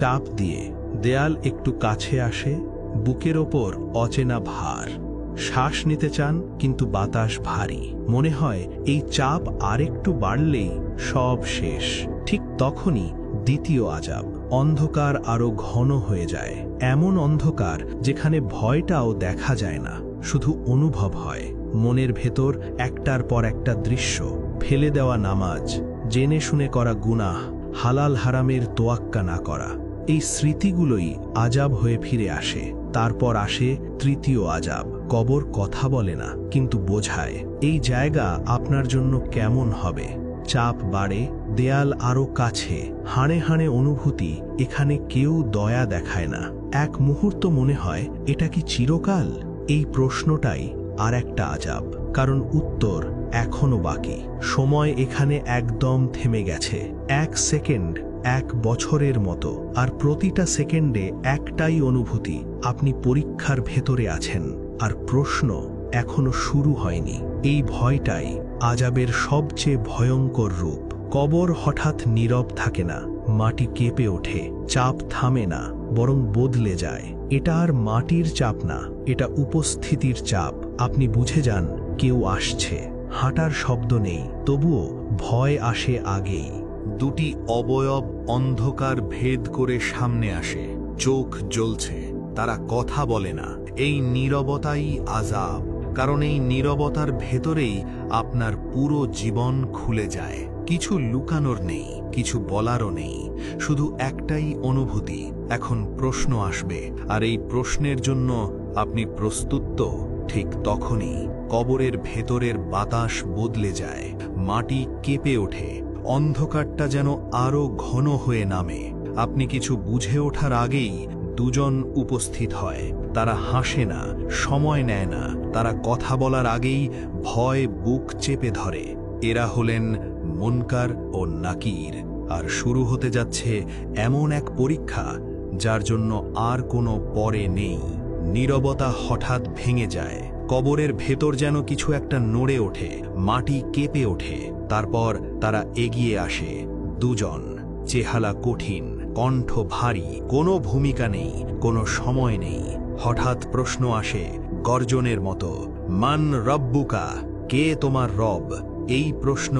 চাপ দিয়ে দেয়াল একটু কাছে আসে, বুকের ওপর অচেনা ভার। শ্বাস নিতে চান কিন্তু বাতাস ভারী। মনে হয় এই চাপ আরেকটু বাড়লেই সব শেষ। ঠিক তখনই দ্বিতীয় আযাব। অন্ধকার আরো ঘন হয়ে যায়, এমন অন্ধকার যেখানে ভয়টাও দেখা যায় না, শুধু অনুভব হয়। মনের ভেতর একটার পর একটা দৃশ্য, ফেলে দেওয়া নামাজ, জেনে শুনে করা গুনাহ, হালাল হারামের তোয়াক্কা না করা। এই স্মৃতিগুলোই আযাব হয়ে ফিরে আসে। তারপর আসে তৃতীয় আযাব। কবর কথা বলে না, কিন্তু বোঝায় এই জায়গা আপনার জন্য কেমন হবে। চাপ বাড়ে, দেয়াল আরো কাছে, হাড়ে হাড়ে অনুভূতি, এখানে কেউ দয়া দেখায় না। এক মুহূর্ত মনে হয় এটা কি চিরকাল? এই প্রশ্নটাই আর একটা আযাব, কারণ উত্তর এখনো বাকি। সময় এখানে একদম থেমে গেছে। 1 সেকেন্ড 1 বছরের মতো, আর প্রতিটা সেকেন্ডে একটাই অনুভূতি, আপনি পরীক্ষার ভেতরে আছেন, আর প্রশ্ন এখনো শুরু হয়নি। এই ভয়টাই আযাবের সবচেয়ে ভয়ঙ্কর রূপ। কবর হঠাৎ নীরব থাকে না, মাটি কেঁপে ওঠে, চাপ থামে না, বরং বদলে যায়। এটা আর মাটির চাপ না, এটা উপস্থিতির চাপ। আপনি বুঝে যান কেউ আসছে, হাঁটার শব্দ নেই, তবুও ভয় আসে আগেই। দুটি অবয়ব অন্ধকার ভেদ করে সামনে আসে, চোখ জ্বলছে, তারা কথা বলে না। এই নীরবতাই আযাব, কারণ এই নীরবতার ভেতরেই আপনার পুরো জীবন খুলে যায়। কিছু লুকানোর নেই, কিছু বলারও নেই, শুধু একটাই অনুভূতি। এখন প্রশ্ন আসবে, আর এই প্রশ্নের জন্য আপনি প্রস্তুত তো? ঠিক তখনই কবরের ভেতরের বাতাস বদলে যায়, মাটি কেঁপে ওঠে, অন্ধকারটা যেন আরো ঘন হয়ে নামে। আপনি কিছু বুঝে ওঠার আগেই দুজন উপস্থিত হয়। তারা হাসে না, সময় নেয় না, তারা কথা বলার আগেই ভয় বুক চেপে ধরে। এরা হলেন মুনকার ও নাকির। আর শুরু হতে যাচ্ছে এমন এক পরীক্ষা যার জন্য আর কোনো পরে নেই। নীরবতা হঠাৎ ভেঙে যায়, কবরের ভেতর যেন কিছু একটা নড়ে ওঠে, মাটি কেঁপে ওঠে। তারপর তারা এগিয়ে আসে, দুজন, চেহারা কঠিন, কণ্ঠ ভারী, কোনো ভূমিকা নেই, কোনো সময় নেই। হঠাৎ প্রশ্ন আসে গর্জনের মতো, মান রব্বুকা, কে তোমার রব? এই প্রশ্ন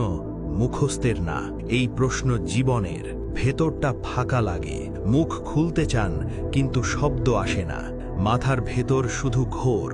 মুখস্থের না, এই প্রশ্ন জীবনের। ভেতরটা ফাঁকা লাগে, মুখ খুলতে চান কিন্তু শব্দ আসে না, মাথার ভেতর শুধু ঘোর।